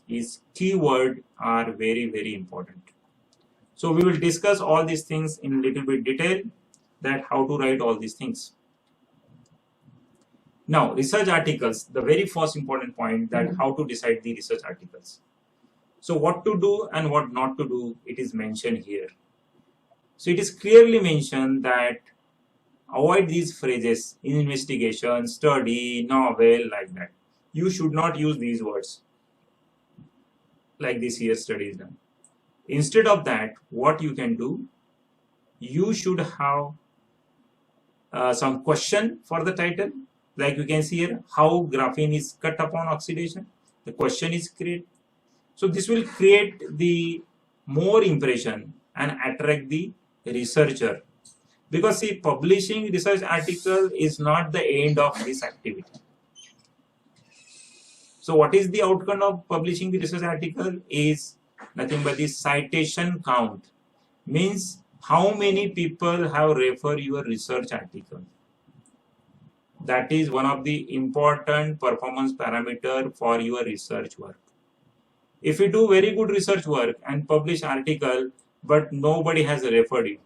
is keyword are very important. So we will discuss all these things in a little bit detail, that how to write all these things. Now, research articles, the very first important point, that how to decide the research articles. So what to do and what not to do, it is mentioned here. So it is clearly mentioned that avoid these phrases, investigation, study, novel, like that. You should not use these words like this here study is done. Instead of that, what you can do, you should have some question for the title. Like you can see here, how graphene is cut upon oxidation. The question is created. So this will create the more impression and attract the researcher. Because see, publishing research article is not the end of this activity. So what is the outcome of publishing the research article is nothing but the citation count. Means how many people have referred your research article. That is one of the important performance parameter for your research work. If you do very good research work and publish article but nobody has referred it,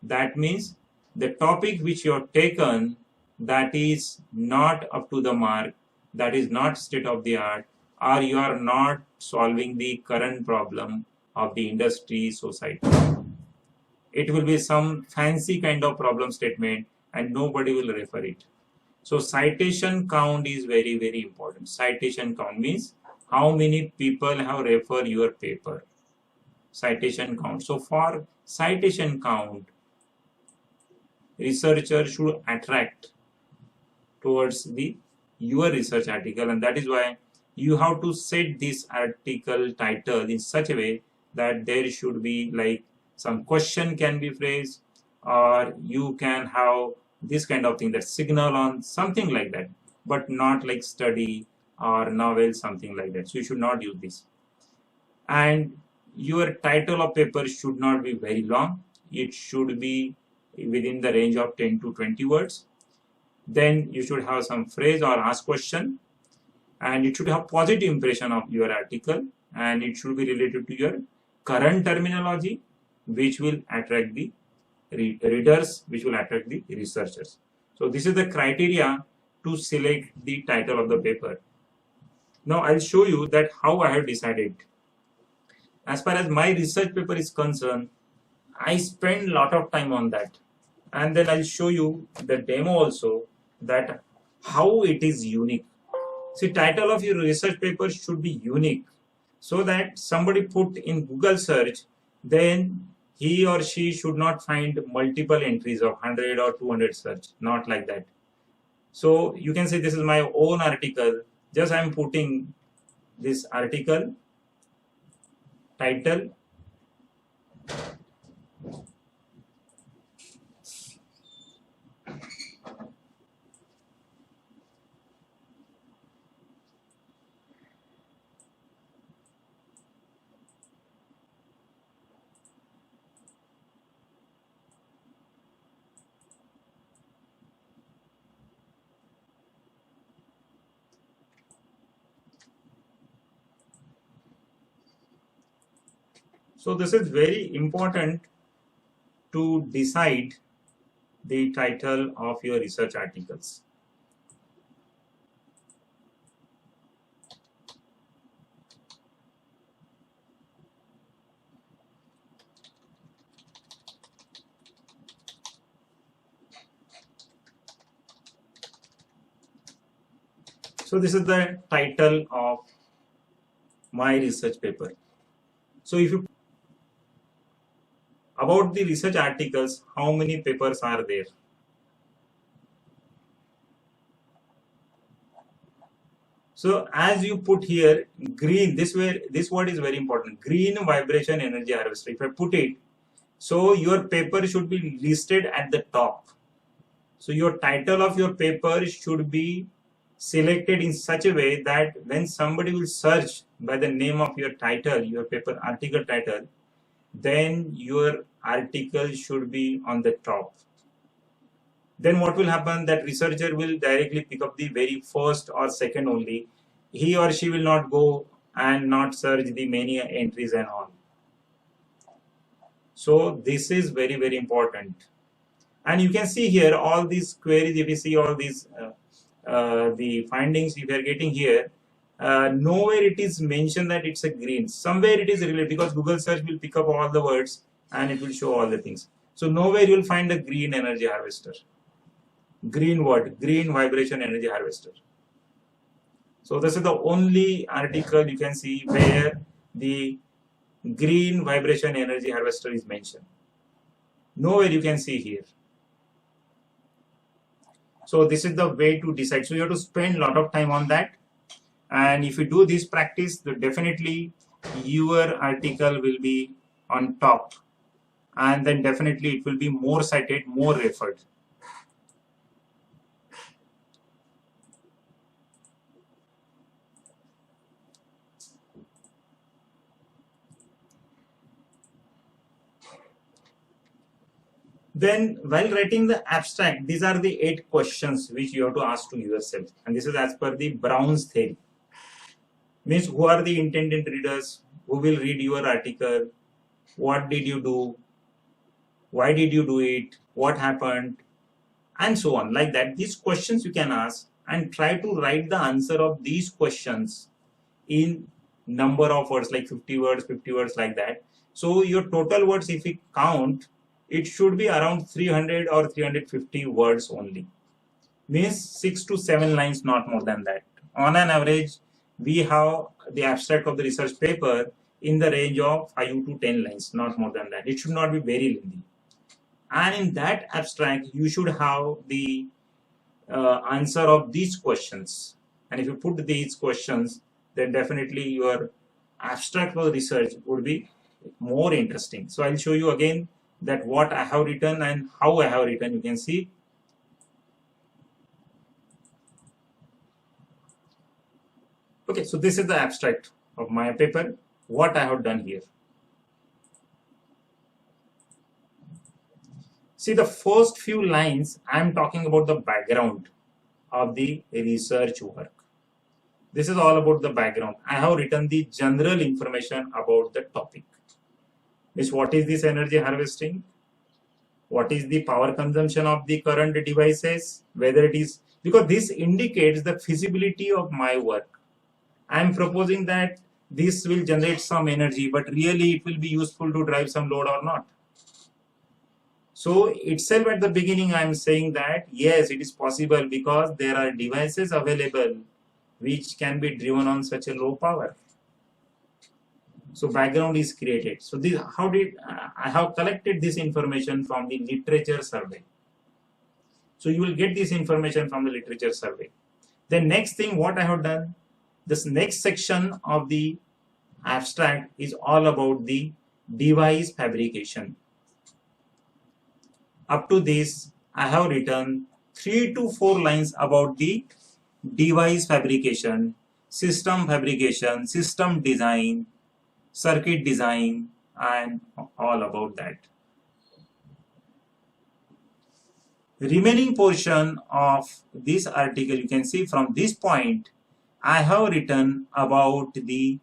that means the topic which you have taken, that is not up to the mark, that is not state of the art, or you are not solving the current problem of the industry, society. It will be some fancy kind of problem statement and nobody will refer it. So citation count is very important. Citation count means how many people have referred your paper. Citation count. So for citation count, researcher should attract towards your research article, and that is why you have to set this article title in such a way that there should be like some question can be phrased, or you can have this kind of thing, that signal on something like that, but not like study or novel, something like that. So you should not use this. And your title of paper should not be very long. It should be within the range of 10 to 20 words. Then you should have some phrase or ask question, and it should have positive impression of your article, and it should be related to your current terminology, which will attract the readers, which will attract the researchers. So this is the criteria to select the title of the paper. Now I'll show you that how I have decided. As far as my research paper is concerned, I spend a lot of time on that, and then I'll show you the demo also, that how it is unique. See, title of your research paper should be unique, so that somebody put in Google search, then he or she should not find multiple entries of 100 or 200 search, not like that. So you can say this is my own article, just I am putting this article title, so this is very important to decide the title of your research articles. So this is the title of my research paper. So if you about the research articles, how many papers are there? So as you put here green, this word is very important, green vibration energy harvester. If I put it, so your paper should be listed at the top. So your title of your paper should be selected in such a way that when somebody will search by the name of your title, your paper article title, then your article should be on the top. Then what will happen, that researcher will directly pick up the very first or second only. He or she will not go and not search the many entries and all. So this is very, very important. And you can see here all these queries. If you see all these the findings if you are getting here, nowhere it is mentioned that it's a green. Somewhere it is related, because Google search will pick up all the words and it will show all the things. So nowhere you will find a green energy harvester. Green what? Green vibration energy harvester. So this is the only article you can see where the green vibration energy harvester is mentioned. Nowhere you can see here. So this is the way to decide. So you have to spend a lot of time on that. And if you do this practice, then definitely your article will be on top. And then definitely it will be more cited, more referred. Then while writing the abstract, these are the 8 questions which you have to ask to yourself. And this is as per the Brown's theory. Means who are the intended readers, who will read your article, what did you do, why did you do it, what happened, and so on. Like that, these questions you can ask and try to write the answer of these questions in number of words, like 50 words like that. So your total words, if we count, it should be around 300 or 350 words only. Means 6 to 7 lines, not more than that. On an average, we have the abstract of the research paper in the range of 5 to 10 lines, not more than that. It should not be very lengthy. And in that abstract, you should have the answer of these questions. And if you put these questions, then definitely your abstract for research would be more interesting. So I'll show you again that what I have written and how I have written. You can see. Okay, so this is the abstract of my paper, what I have done here. See, the first few lines, I am talking about the background of the research work. This is all about the background. I have written the general information about the topic. Means what is this energy harvesting? What is the power consumption of the current devices? Whether it is, because this indicates the feasibility of my work. I am proposing that this will generate some energy, but really it will be useful to drive some load or not. So itself at the beginning I am saying that yes, it is possible because there are devices available which can be driven on such a low power. So background is created. So this, how did I have collected this information from the literature survey. So you will get this information from the literature survey. The next thing what I have done, this next section of the abstract is all about the device fabrication. Up to this, I have written 3 to 4 lines about the device fabrication, system design, circuit design, and all about that. Remaining portion of this article, you can see from this point, I have written about the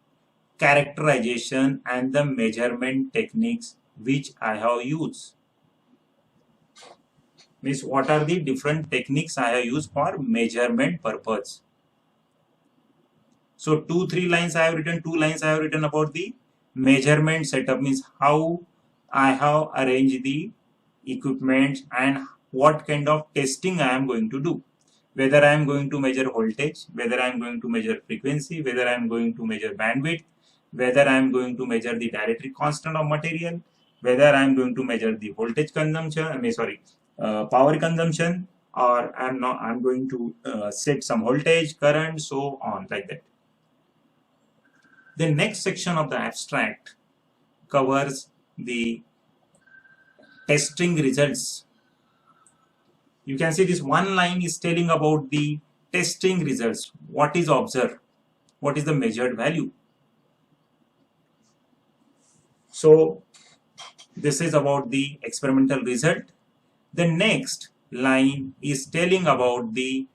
characterization and the measurement techniques which I have used. Means what are the different techniques I have used for measurement purpose. So 2-3 lines I have written, 2 lines I have written about the measurement setup, means how I have arranged the equipment and what kind of testing I am going to do. Whether I am going to measure voltage, whether I am going to measure frequency, whether I am going to measure bandwidth, whether I am going to measure the dielectric constant of material, whether I am going to measure the voltage consumption, power consumption, or I'm going to set some voltage, current, so on, like that. The next section of the abstract covers the testing results. You can see this one line is telling about the testing results. What is observed? What is the measured value? So this is about the experimental result. The next line is telling about the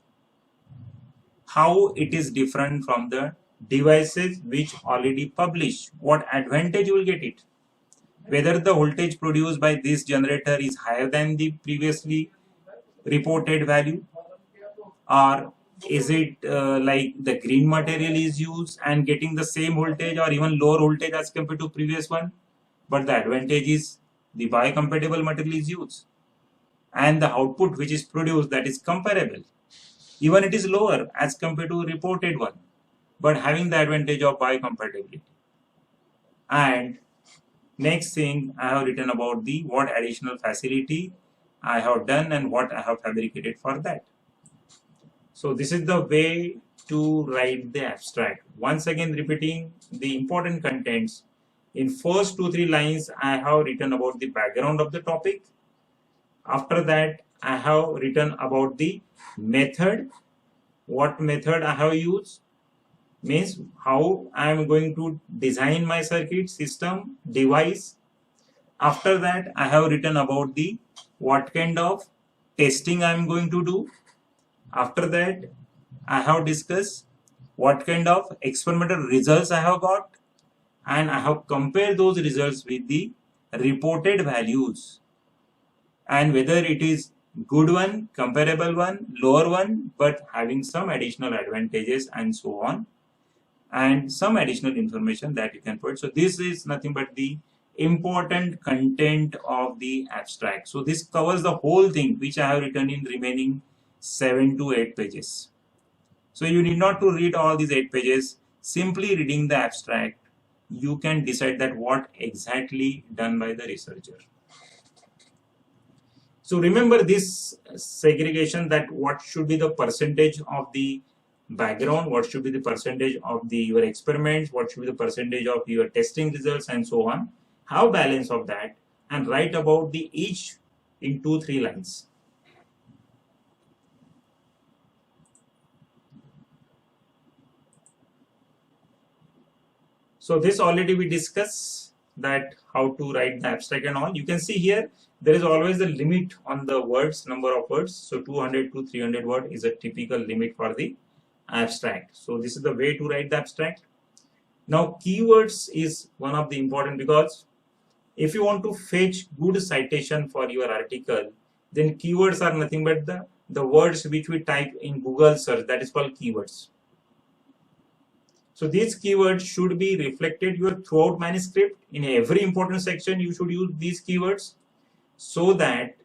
how it is different from the devices which already publish. What advantage you will get it? Whether the voltage produced by this generator is higher than the previously reported value, or is it like the green material is used and getting the same voltage or even lower voltage as compared to previous one, but the advantage is the biocompatible material is used and the output which is produced, that is comparable, even it is lower as compared to reported one, but having the advantage of biocompatibility. And next thing I have written about the what additional facility I have done and what I have fabricated for that. So this is the way to write the abstract. Once again repeating the important contents. In first 2-3 lines I have written about the background of the topic. After that I have written about the method. What method I have used, means how I am going to design my circuit system device. After that I have written about the what kind of testing I am going to do. After that I have discussed what kind of experimental results I have got, and I have compared those results with the reported values and whether it is good one, comparable one, lower one, but having some additional advantages and so on, and some additional information that you can put. So this is nothing but the important content of the abstract. So this covers the whole thing which I have written in remaining 7 to 8 pages. So you need not to read all these 8 pages. Simply reading the abstract, you can decide that what exactly done by the researcher. So remember this segregation, that what should be the percentage of the background, what should be the percentage of your experiments, what should be the percentage of your testing results and so on. Have balance of that and write about the each in 2-3 lines. So this already we discussed, that how to write the abstract and all. You can see here there is always a limit on the words, number of words. So 200 to 300 word is a typical limit for the abstract. So this is the way to write the abstract. Now keywords is one of the important, because if you want to fetch good citation for your article, then keywords are nothing but the words which we type in Google search, that is called keywords. So these keywords should be reflected your throughout manuscript. In every important section you should use these keywords, so that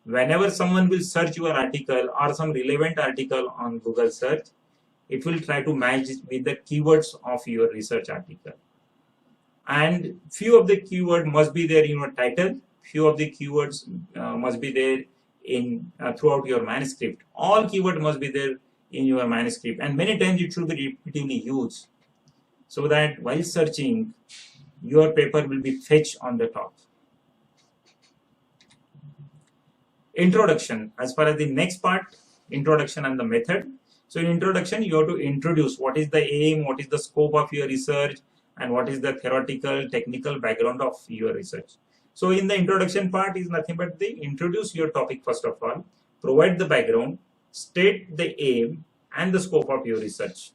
whenever someone will search your article or some relevant article on Google search, it will try to match with the keywords of your research article. And few of the keywords must be there in your title, few of the keywords must be there in throughout your manuscript. All keywords must be there in your manuscript, and many times it should be repeatedly used, so that while searching your paper will be fetched on the top. Introduction, as far as the next part, introduction and the method. So in introduction you have to introduce what is the aim, what is the scope of your research, and what is the theoretical technical background of your research. So in the introduction part is nothing but the introduce your topic first of all, provide the background, state the aim and the scope of your research,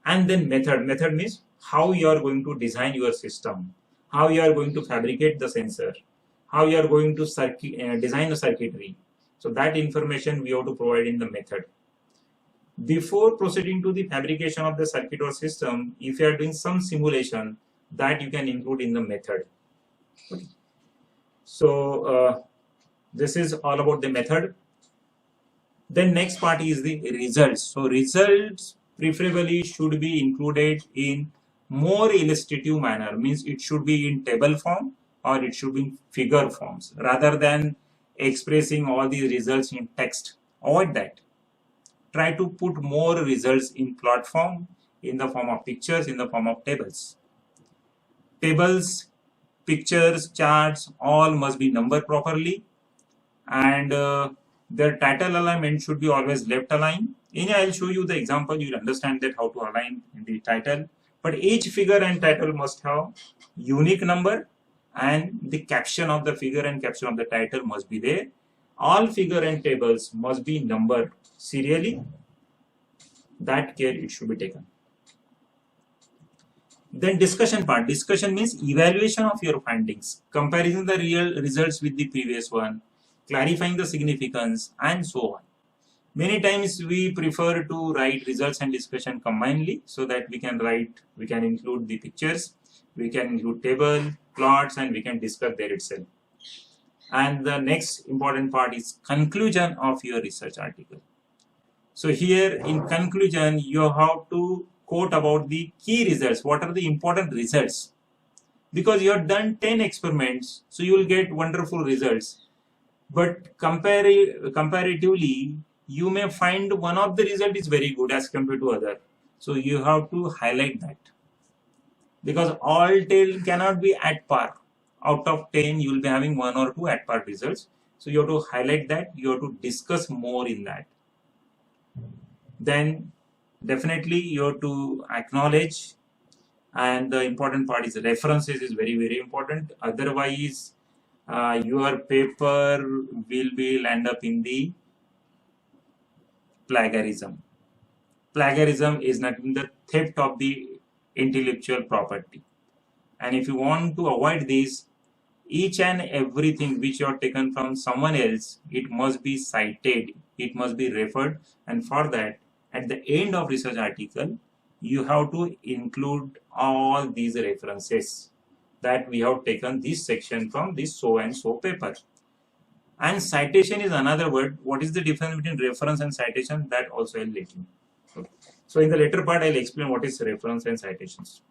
and then method. Method means how you are going to design your system, how you are going to fabricate the sensor, how you are going to design the circuitry. So that information we have to provide in the method. Before proceeding to the fabrication of the circuit or system, if you are doing some simulation, that you can include in the method. Okay. So this is all about the method. Then next part is the results. So results preferably should be included in more illustrative manner, means it should be in table form or it should be in figure forms, rather than expressing all these results in text. Avoid that. Try to put more results in plot form, in the form of pictures, in the form of tables. Tables, pictures, charts, all must be numbered properly, and their title alignment should be always left aligned. I'll show you the example, you'll understand that how to align the title. But each figure and title must have unique number, and the caption of the figure and caption of the title must be there. All figure and tables must be numbered serially. That care it should be taken. Then discussion part. Discussion means evaluation of your findings, comparing the real results with the previous one, clarifying the significance, and so on. Many times we prefer to write results and discussion combinedly, so that we can include the pictures, we can include table, plots, and we can discuss there itself. And the next important part is conclusion of your research article. So here in conclusion, you have to quote about the key results. What are the important results? Because you have done 10 experiments, so you will get wonderful results. But comparatively, you may find one of the result is very good as compared to other. So you have to highlight that. Because all 10 cannot be at par. Out of 10, you will be having 1 or 2 at par results. So you have to highlight that. You have to discuss more in that. Then definitely you have to acknowledge, and the important part is references is very, very important. Otherwise, your paper will land up in the plagiarism. Plagiarism is nothing the theft of the intellectual property. And if you want to avoid this, each and everything which you have taken from someone else, it must be cited, it must be referred, and for that, at the end of research article, you have to include all these references that we have taken this section from this so and so paper. And citation is another word. What is the difference between reference and citation? That also I'll let you. Okay. So in the later part, I'll explain what is reference and citations.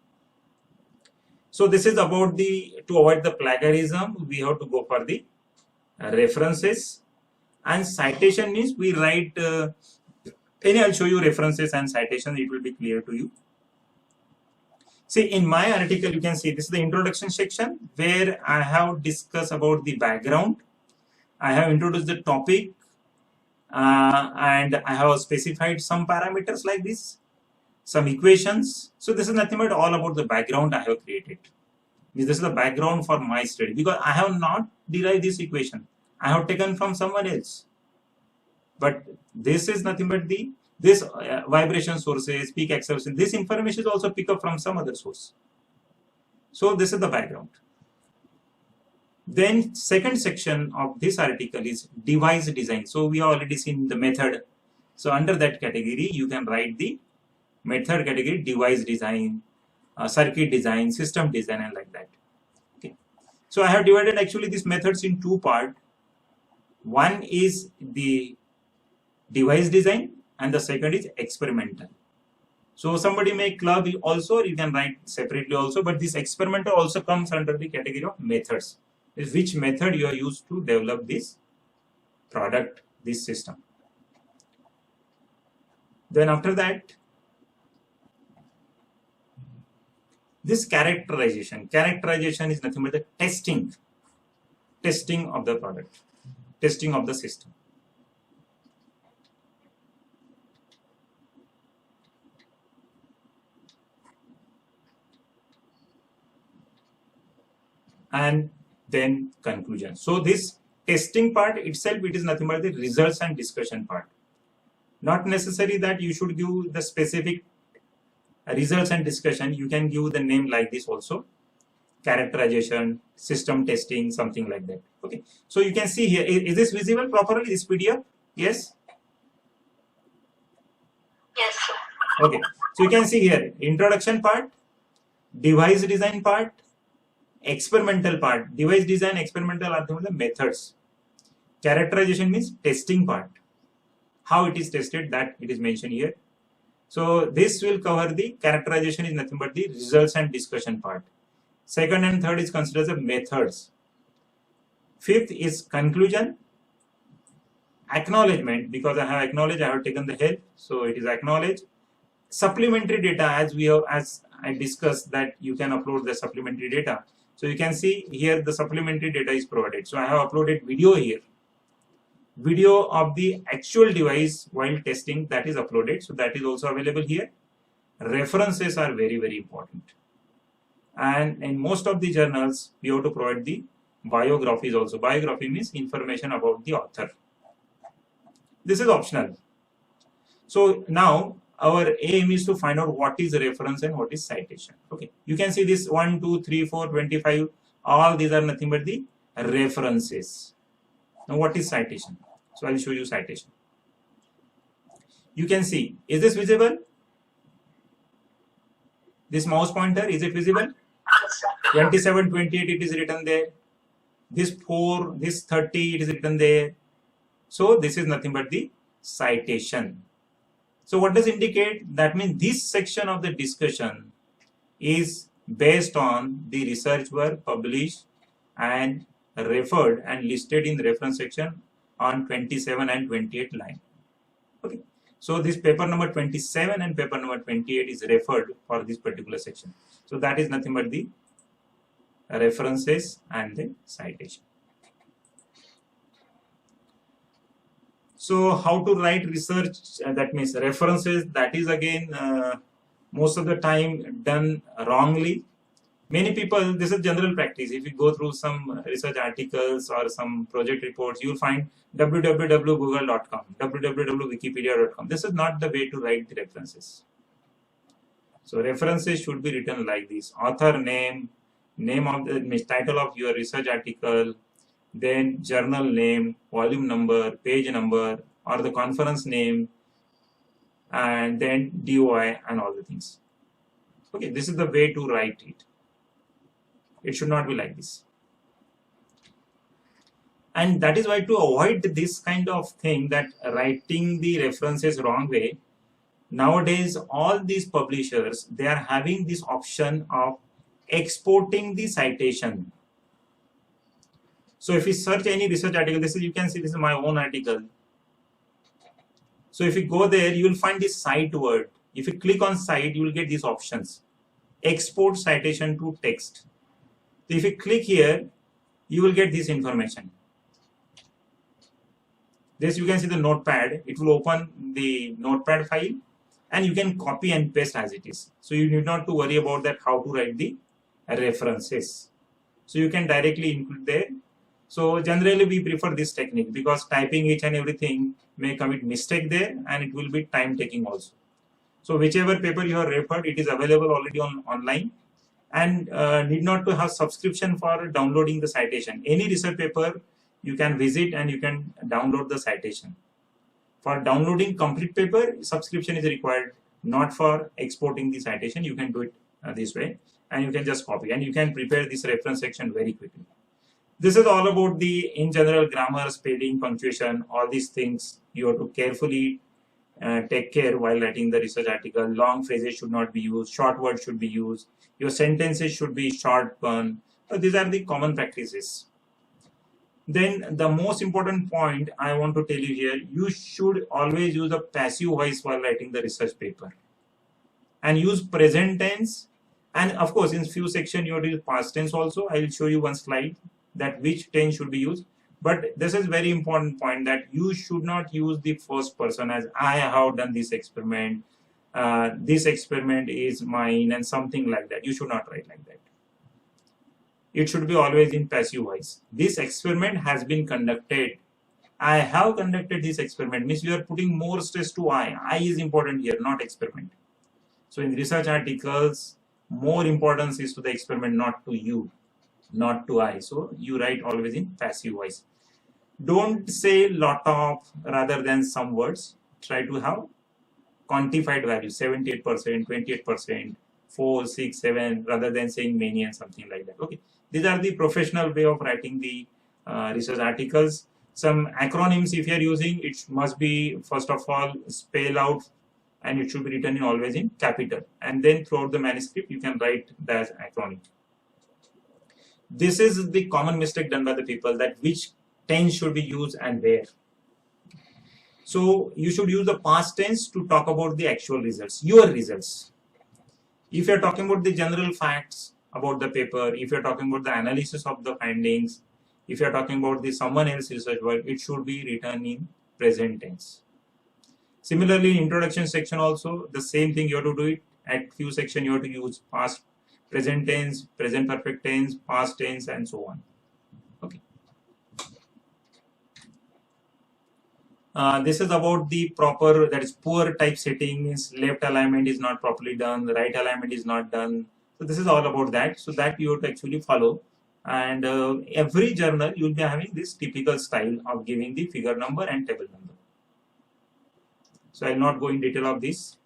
So this is about to avoid the plagiarism, we have to go for the references. And citation means we write, I'll show you references and citations, it will be clear to you. See, in my article, you can see this is the introduction section where I have discussed about the background. I have introduced the topic and I have specified some parameters like this, some equations. So this is nothing but all about the background I have created. This is the background for my study, because I have not derived this equation. I have taken from someone else. But this is nothing but this vibration sources, peak acceleration, this information is also picked up from some other source. So this is the background. Then second section of this article is device design. So we have already seen the method. So under that category, you can write the method category, device design, circuit design, system design, and like that. Okay. So I have divided actually these methods in two parts. One is the device design and the second is experimental. So somebody may club also, you can write separately also, but this experimental also comes under the category of methods. Is which method you are used to develop this product, this system. Then after that, this characterization is nothing but the testing of the product, testing of the system. And then conclusion. So this testing part itself, it is nothing but the results and discussion part. Not necessary that you should give the specific results and discussion. You can give the name like this also. Characterization, system testing, something like that. Okay. So you can see here, is this visible properly, this PDF? Yes? Yes, sir. Okay. So you can see here, introduction part, device design part, experimental part. Device design, experimental are the methods. Characterization means testing part. How it is tested, that it is mentioned here. So this will cover the characterization is nothing but the results and discussion part. Second and third is considered as methods. Fifth is conclusion. Acknowledgement, because I have acknowledged, I have taken the help, so it is acknowledged. Supplementary data, as I discussed, that you can upload the supplementary data. So you can see here the supplementary data is provided. So I have uploaded video here. Video of the actual device while testing, that is uploaded. So that is also available here. References are very, very important. And in most of the journals, we have to provide the biographies also. Biography means information about the author. This is optional. So now our aim is to find out what is reference and what is citation. Okay, you can see this 1, 2, 3, 4, 25, all these are nothing but the references. Now what is citation? So I will show you citation. You can see, is this visible? This mouse pointer, is it visible? Yes, sir. 27, 28, it is written there. This 4, this 30, it is written there. So this is nothing but the citation. So what does indicate? That means this section of the discussion is based on the research work published and referred and listed in the reference section on 27 and 28 line. Okay. So this paper number 27 and paper number 28 is referred for this particular section. So that is nothing but the references and the citation. So how to write research, that means references, that is again most of the time done wrongly. Many people, this is general practice. If you go through some research articles or some project reports, you will find www.google.com, www.wikipedia.com. This is not the way to write the references. So references should be written like this: author name, name of the title of your research article, then journal name, volume number, page number, or the conference name, and then DOI and all the things. Okay, this is the way to write it. It should not be like this. And that is why, to avoid this kind of thing, that writing the references wrong way, nowadays all these publishers, they are having this option of exporting the citation. So if you search any research article, this is, you can see this is my own article. So if you go there, you will find this cite word. If you click on cite, you will get these options: export citation to text. So if you click here, you will get this information. This, you can see the notepad. It will open the notepad file and you can copy and paste as it is. So you need not to worry about that, how to write the references. So you can directly include there. So generally we prefer this technique, because typing each and everything may commit mistake there and it will be time taking also. So whichever paper you have referred, it is available already online, and need not to have subscription for downloading the citation. Any research paper you can visit and you can download the citation. For downloading complete paper, subscription is required, not for exporting the citation. You can do it this way, and you can just copy and you can prepare this reference section very quickly. This is all about the, in general, grammar, spelling, punctuation, all these things you have to carefully take care while writing the research article. Long phrases should not be used, short words should be used, your sentences should be short one. So these are the common practices. Then the most important point I want to tell you here, you should always use a passive voice while writing the research paper, and use present tense. And of course, in few sections you have to use past tense also. I will show you one slide that which tense should be used. But this is very important point, that you should not use the first person as I have done this experiment, this experiment is mine, and something like that. You should not write like that. It should be always in passive voice. This experiment has been conducted. I have conducted this experiment, means you are putting more stress to I. I is important here, not experiment. So in research articles, more importance is to the experiment, not to you, not to I. So you write always in passive voice. Don't say lot of rather than some words. Try to have quantified value, 78%, 28%, 4, 6, 7, rather than saying many and something like that. Okay, these are the professional way of writing the research articles. Some acronyms, if you are using, it must be first of all spell out, and it should be written in always in capital, and then throughout the manuscript you can write that acronym. This is the common mistake done by the people, that which tense should be used and where. So you should use the past tense to talk about the actual results, your results. If you are talking about the general facts about the paper, if you are talking about the analysis of the findings, if you are talking about the someone else research work, it should be written in present tense. Similarly, in introduction section also, the same thing you have to do it. At few section you have to use past, present tense, present perfect tense, past tense, and so on. Okay. This is about the proper, that is poor type settings, left alignment is not properly done, right alignment is not done. So this is all about that. So that you have to actually follow. And every journal you will be having this typical style of giving the figure number and table number. So I will not go in detail of this.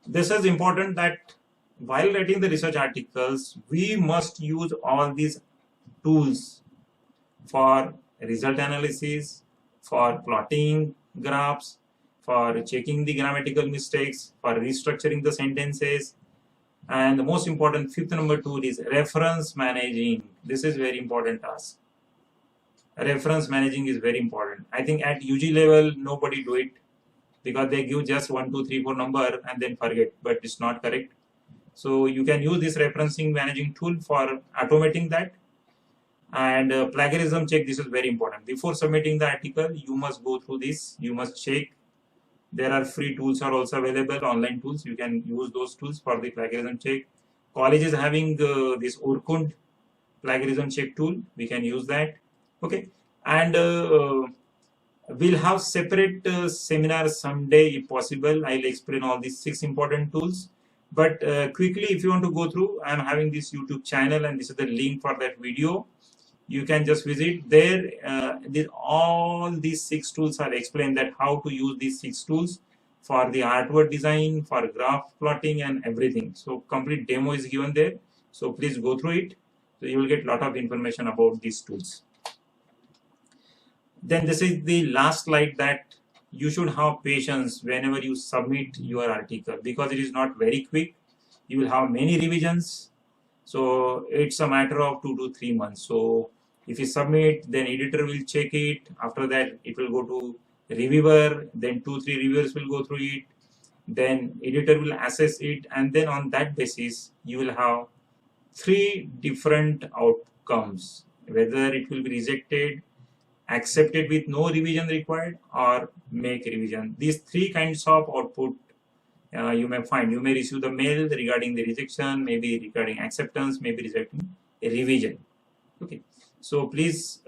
This is important that while writing the research articles, we must use all these tools for result analysis, for plotting graphs, for checking the grammatical mistakes, for restructuring the sentences. And the most important, fifth number tool is reference managing. This is very important task. Reference managing is very important. I think at UG level, nobody do it because they give just 1, 2, 3, 4 number and then forget, but it's not correct. So you can use this referencing managing tool for automating that. And plagiarism check, this is very important. Before submitting the article, you must go through this. You must check. There are free tools are also available, online tools. You can use those tools for the plagiarism check. College is having this Urkund plagiarism check tool. We can use that. Okay. And we'll have separate seminars someday if possible. I'll explain all these 6 important tools. But quickly, if you want to go through, I'm having this YouTube channel and this is the link for that video. You can just visit there. All these 6 tools are explained, that how to use these 6 tools for the artwork design, for graph plotting and everything. So complete demo is given there. So please go through it. So you will get a lot of information about these tools. Then this is the last slide, that you should have patience whenever you submit your article, because it is not very quick. You will have many revisions. So it's a matter of 2 to 3 months. So if you submit, then editor will check it. After that, it will go to reviewer. Then 2, 3 reviewers will go through it. Then editor will assess it. And then on that basis, you will have 3 different outcomes, whether it will be rejected, accepted with no revision required, or make revision. These 3 kinds of output you may find. You may receive the mail regarding the rejection, maybe regarding acceptance, maybe rejecting a revision. Okay, so please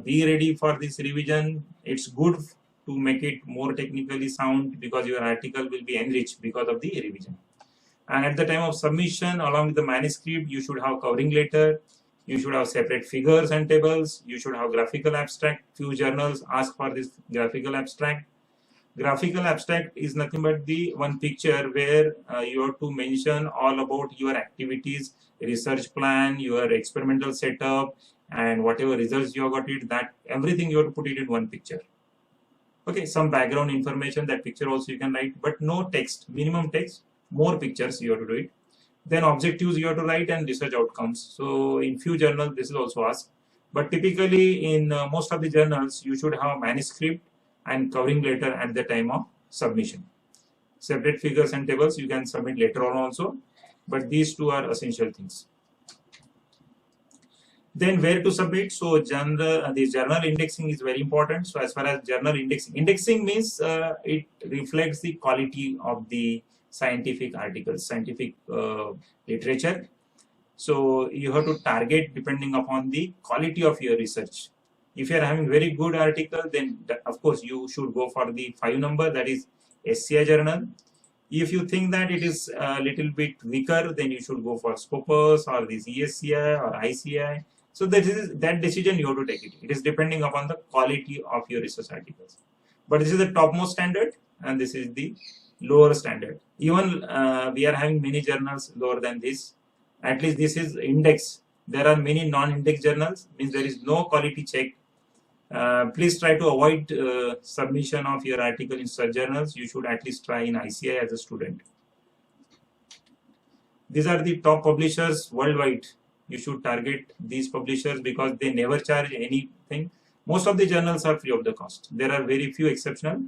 be ready for this revision. It's good to make it more technically sound, because your article will be enriched because of the revision. And at the time of submission, along with the manuscript, you should have covering letter. You should have separate figures and tables. You should have graphical abstract. Few journals ask for this graphical abstract. Graphical abstract is nothing but the one picture where you have to mention all about your activities, research plan, your experimental setup, and whatever results you have got it, that everything you have to put it in one picture. Okay, some background information, that picture also you can write, but no text, minimum text, more pictures you have to do it. Then objectives you have to write, and research outcomes. So in few journals this is also asked, but typically in most of the journals you should have manuscript and covering letter at the time of submission. Separate figures and tables you can submit later on also, but these 2 are essential things. Then where to submit? So the journal indexing is very important. So as far as journal indexing means it reflects the quality of the scientific articles, scientific literature. So you have to target depending upon the quality of your research. If you are having very good article, then of course you should go for the 5 number, that is SCI journal. If you think that it is a little bit weaker, then you should go for Scopus or this ESCI or ICI. So that decision you have to take it. It is depending upon the quality of your research articles. But this is the topmost standard, and this is the lower standard. Even we are having many journals lower than this. At least this is index. There are many non-index journals, means there is no quality check. Please try to avoid submission of your article in such journals. You should at least try in ICI as a student. These are the top publishers worldwide. You should target these publishers because they never charge anything. Most of the journals are free of the cost. There are very few exceptional,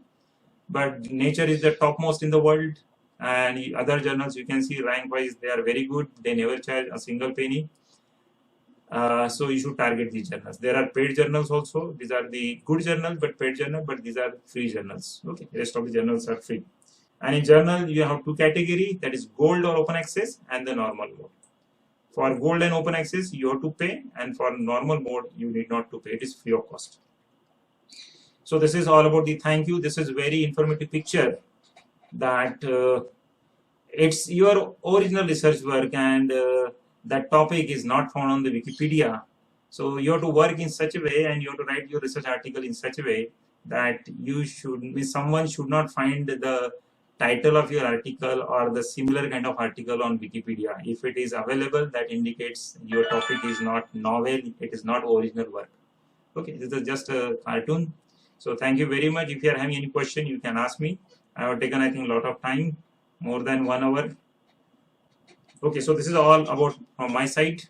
but Nature is the topmost in the world, and other journals you can see rank wise they are very good. They never charge a single penny. So you should target these journals. There are paid journals also. These are the good journals, but paid journal, but these are free journals. Okay, the rest of the journals are free. And in journal you have 2 categories, that is gold or open access and the normal mode. For gold and open access you have to pay, and for normal mode you need not to pay. It is free of cost. So this is all about the thank you. This is very informative picture that it's your original research work, and that topic is not found on the Wikipedia. So you have to work in such a way, and you have to write your research article in such a way that someone should not find the title of your article or the similar kind of article on Wikipedia. If it is available, that indicates your topic is not novel, it is not original work. Okay, this is just a cartoon. So thank you very much. If you are having any question, you can ask me. I have taken, I think, a lot of time, more than 1 hour. Okay, so this is all about from my side.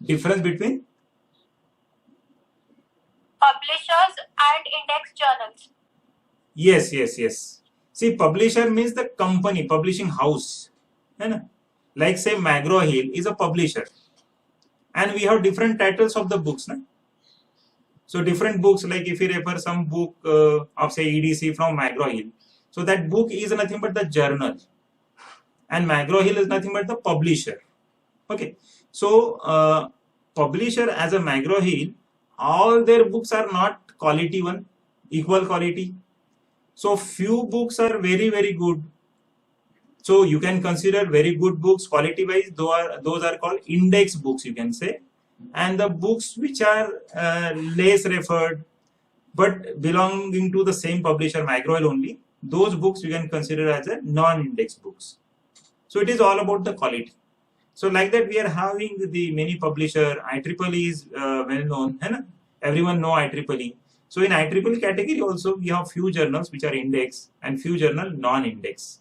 Difference between Publishers and index journals. yes. See, publisher means the company, publishing house. Like say McGraw Hill is a publisher, and we have different titles of the books. So different books, like if you refer some book of say EDC from McGraw Hill, so that book is nothing but the journal, and McGraw Hill is nothing but the publisher. Okay, so publisher as a McGraw Hill, all their books are not quality one, equal quality. So few books are very good. So you can consider very good books quality wise. Those are called index books, you can say, and the books which are less referred but belonging to the same publisher, McGraw Hill only, those books you can consider as a non-index books. So it is all about the quality. So like that, we are having the many publisher. IEEE is well known, everyone know IEEE. So in IEEE category also, we have few journals which are index and few journal non-index.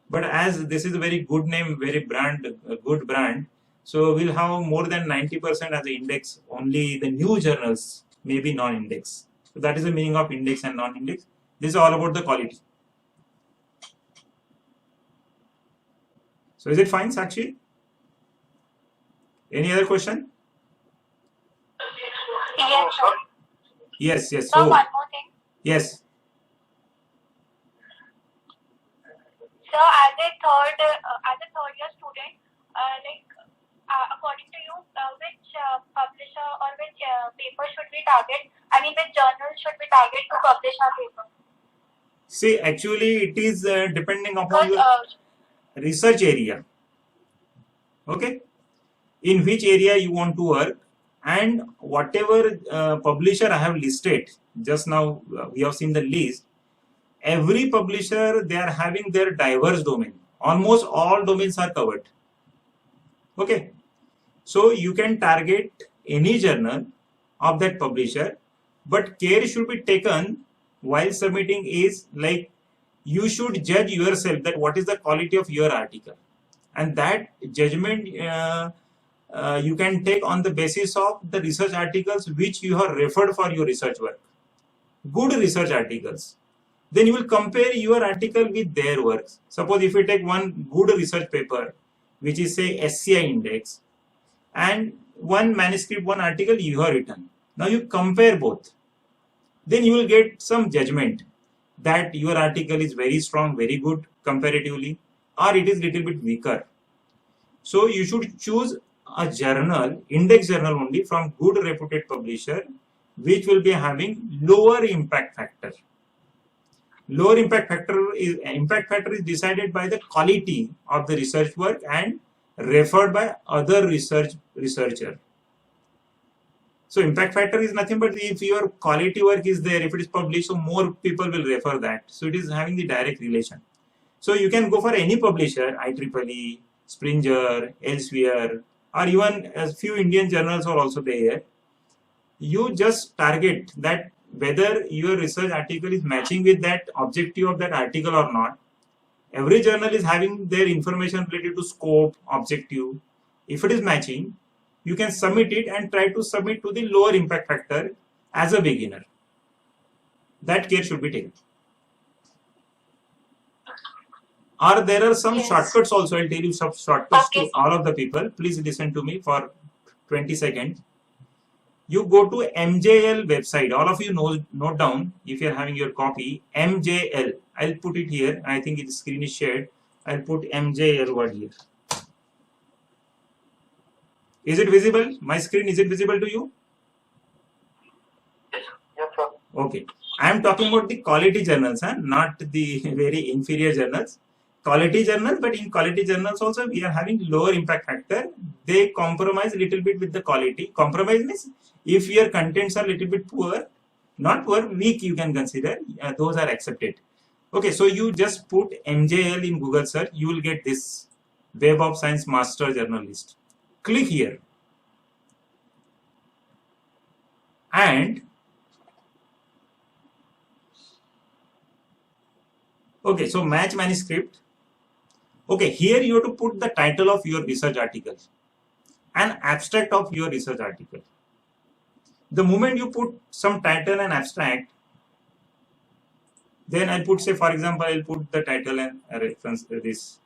But as this is a very good name, very good brand, so we'll have more than 90% as the index. Only the new journals may be non-index. So that is the meaning of index and non-index. This is all about the quality. So is it fine, Sakshi? Any other question? Yes, sir. Yes. So So one more thing. yes. So as a third year student, according to you, which publisher or which paper should we target? I mean, which journal should we target to publish our paper? See, actually, it is depending upon Because your research area. Okay, in which area you want to work, and whatever publisher I have listed just now, we have seen the list. Every publisher, they are having their diverse domain. Almost all domains are covered. Okay, so you can target any journal of that publisher, but care should be taken while submitting is like you should judge yourself that what is the quality of your article, and that judgment you can take on the basis of the research articles which you have referred for your research work. Good research articles. Then you will compare your article with their works. Suppose if you take one good research paper, which is say SCI index, and one manuscript, one article you have written. Now you compare both. Then you will get some judgment that your article is very strong, very good comparatively, or it is little bit weaker. So you should choose a journal, index journal only from good reputed publisher, which will be having lower impact factor. Lower impact factor is decided by the quality of the research work and referred by other researcher. So impact factor is nothing but if your quality work is there, if it is published, so more people will refer that. So it is having the direct relation. So you can go for any publisher, IEEE, Springer, Elsevier, or even a few Indian journals are also there. You just target that whether your research article is matching with that objective of that article or not. Every journal is having their information related to scope, objective. If it is matching, you can submit it and try to submit to the lower impact factor as a beginner. That care should be taken. Or there are some shortcuts also. I'll tell you some shortcuts to all of the people. Please listen to me for 20 seconds. You go to MJL website. All of you note down if you are having your copy. MJL. I'll put it here. I think the screen is shared. I'll put MJL word here. Is it visible? My screen, is it visible to you? Yes, sir. Okay. I am talking about the quality journals, not the very inferior journals. Quality journals, but in quality journals also we are having lower impact factor. They compromise a little bit with the quality. Compromise means if your contents are a little bit poor, not poor, weak you can consider, those are accepted. Okay, so you just put MJL in Google search, you will get this Web of Science Master Journal list. Click here. And okay, so match manuscript. Okay, here you have to put the title of your research article, an abstract of your research article. The moment you put some title and abstract, then I'll put, say for example, I'll put the title and a reference this.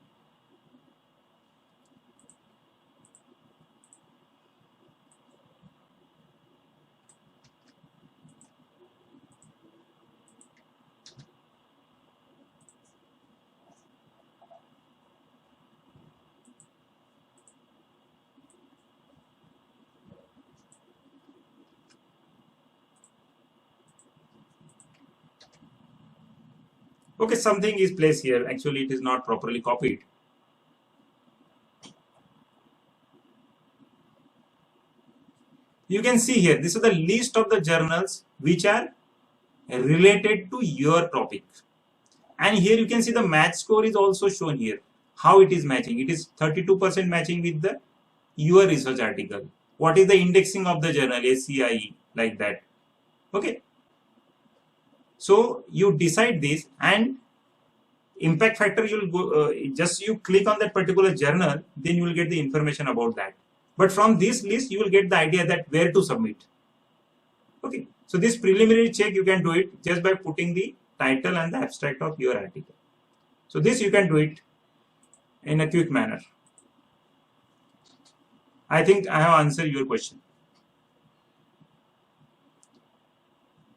Okay, something is placed here. Actually, it is not properly copied. You can see here, this is the list of the journals which are related to your topic. And here you can see the match score is also shown here. How it is matching. It is 32% matching with the your research article. What is the indexing of the journal, ACIE, like that. Okay. So you decide this, and impact factor, you'll go, just you click on that particular journal, then you will get the information about that. But from this list, you will get the idea that where to submit. Okay. So this preliminary check, you can do it just by putting the title and the abstract of your article. So this you can do it in a quick manner. I think I have answered your question.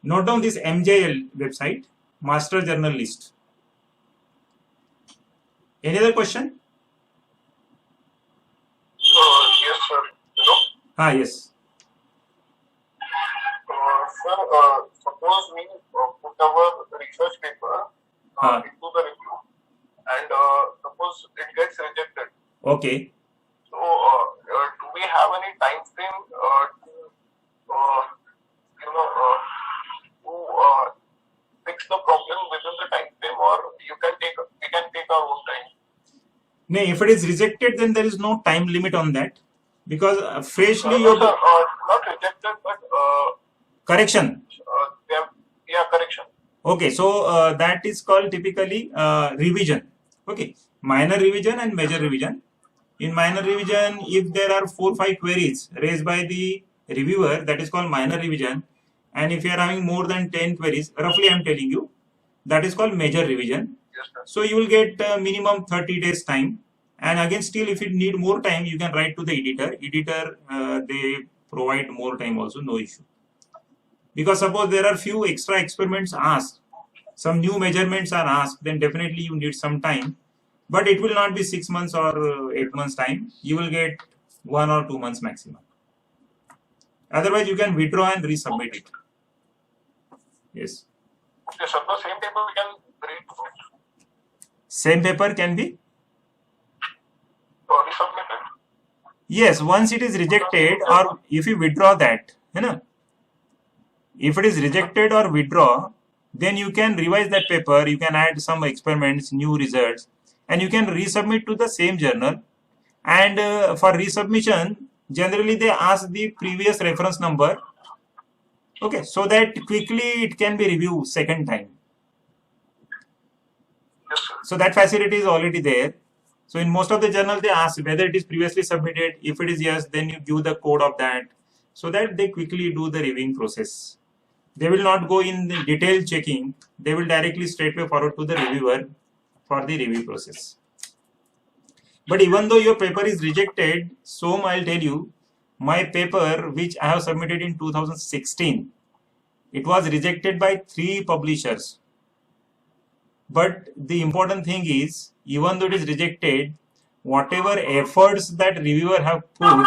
Note down this MJL website, Master Journal List. Any other question? Yes, sir. Hello? Yes. Sir, suppose we put our research paper into the review, and suppose it gets rejected. Okay. So, do we have any time frame to fix the problem within the time frame, or we can take our own time? No, if it is rejected, then there is no time limit on that, because freshly you have to not rejected, but correction. Correction. Okay, so that is called typically revision. Okay, minor revision and major revision. In minor revision, if there are 4 or 5 queries raised by the reviewer, that is called minor revision. And if you are having more than 10 queries, roughly I am telling you, that is called major revision. Yes, sir. So you will get minimum 30 days time. And again, still, if you need more time, you can write to the editor. They provide more time also, no issue. Because suppose there are few extra experiments asked, some new measurements are asked, then definitely you need some time. But it will not be 6 months or 8 months time. You will get 1 or 2 months maximum. Otherwise, you can withdraw and resubmit it. Yes. Okay, sir. The same paper we can read to it. Same paper can be? Resubmitted. Yes, once it is rejected, or if you withdraw that, you know, if it is rejected or withdraw, then you can revise that paper, you can add some experiments, new results, and you can resubmit to the same journal. And for resubmission, generally they ask the previous reference number, okay, so that quickly it can be reviewed second time. Yes, sir. So that facility is already there. So in most of the journals, they ask whether it is previously submitted. If it is yes, then you give the code of that, so that they quickly do the reviewing process. They will not go in the detailed checking. They will directly straightway forward to the reviewer for the review process. But even though your paper is rejected, so I'll tell you, my paper which I have submitted in 2016, it was rejected by 3 publishers. But the important thing is, even though it is rejected, whatever efforts that reviewer have put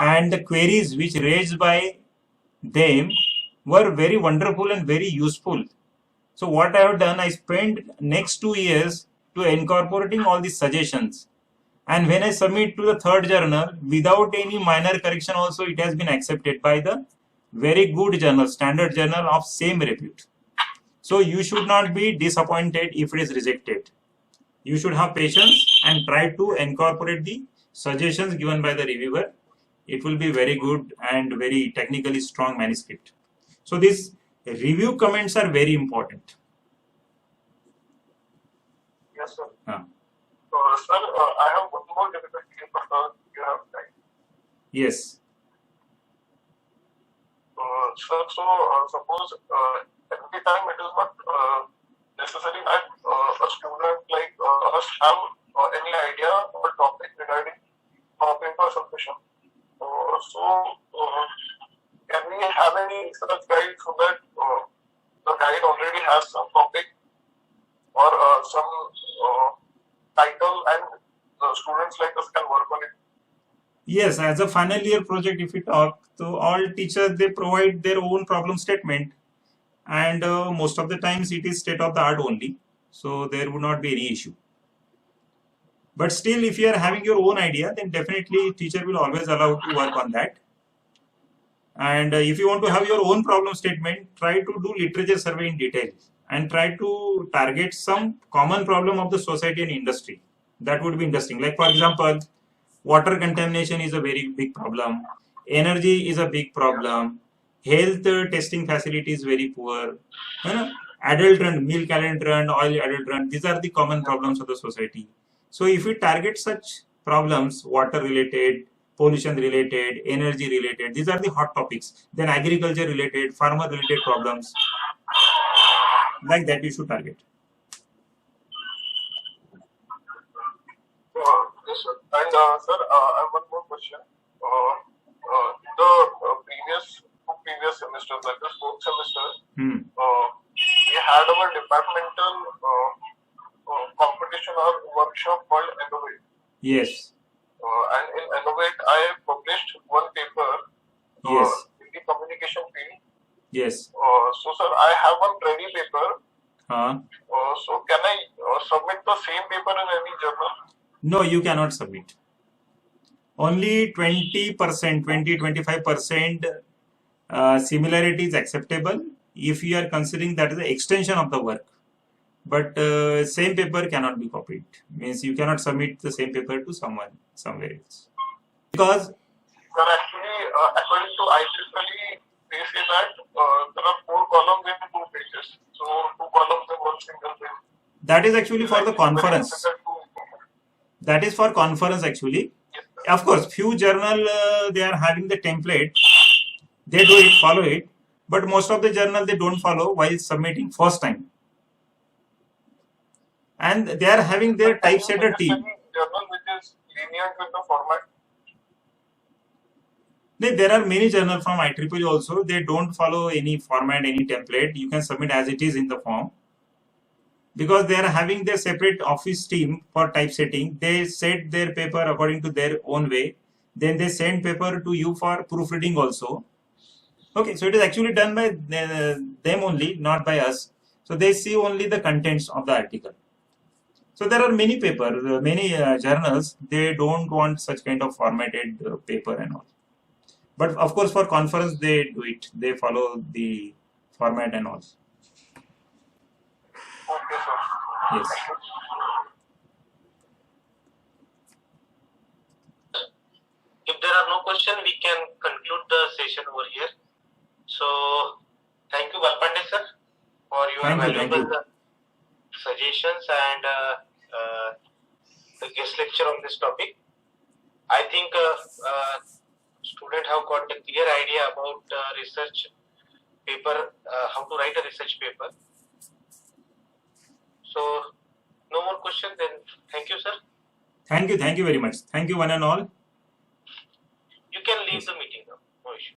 and the queries which raised by them were very wonderful and very useful. So what I have done, I spent next 2 years to incorporating all these suggestions. And when I submit to the third journal, without any minor correction also, it has been accepted by the very good journal, standard journal of same repute. So you should not be disappointed if it is rejected. You should have patience and try to incorporate the suggestions given by the reviewer. It will be very good and very technically strong manuscript. So these review comments are very important. Yes, sir. Ah. Sir, I have one more difficulty, but you have time. Yes. Sir, so suppose every time it is not necessary that a student like us have any idea or topic regarding paper submission. Can we have any such guide so that the guide already has some topic or some title and students like us can work on it? Yes, as a final year project, if we talk, so all teachers, they provide their own problem statement, and most of the times it is state of the art only, so there would not be any issue. But still, if you are having your own idea, then definitely teacher will always allow to work on that. And if you want to have your own problem statement, try to do literature survey in detail and try to target some common problem of the society and industry. That would be interesting. Like for example, water contamination is a very big problem. Energy is a big problem. Health testing facility is very poor. Adult run, milk adult run, oil adult run. These are the common problems of the society. So if we target such problems, water related, pollution related, energy related, these are the hot topics. Then agriculture related, farmer related problems. Like that you should target. Yes, sir. And sir, I have one more question. The two previous semesters, like the fourth semester, we had our departmental competition or workshop called Innovate. Yes. And in Innovate, I published one paper Yes. in the communication field. Yes. So, sir, I have one ready paper. Uh, So, can I submit the same paper in any journal? no, you cannot submit. Only 20%, 20-25% similarity is acceptable if you are considering that is the extension of the work. But same paper cannot be copied. Means you cannot submit the same paper to someone somewhere else. Because Sir, actually, according to IEEE, they say that there are 4 columns in 2 pages. So, 2 columns in one single page. that is actually for the conference. That is for conference actually. Yes, Of course, few journal they are having the template. They do it, follow it. But most of the journal they don't follow while submitting first time. And they are having their typesetter team. Journal which is lenient with the format. There are many journals from IEEE also. They don't follow any format, any template. You can submit as it is in the form. Because they are having their separate office team for typesetting. They set their paper according to their own way. Then they send paper to you for proofreading also. Okay, so it is actually done by them only, not by us. So they see only the contents of the article. So there are many papers, many journals, they don't want such kind of formatted paper and all. But of course for conference they do it. They follow the format and all. Okay, sir. Yes. If there are no questions, we can conclude the session over here. So, thank you, Balpande sir, for your Thank you, valuable suggestions and the guest lecture on this topic. I think students have got a clear idea about research paper, how to write a research paper. So, no more questions. Then, thank you, sir. Thank you very much. Thank you one and all. You can leave the meeting now. No issue.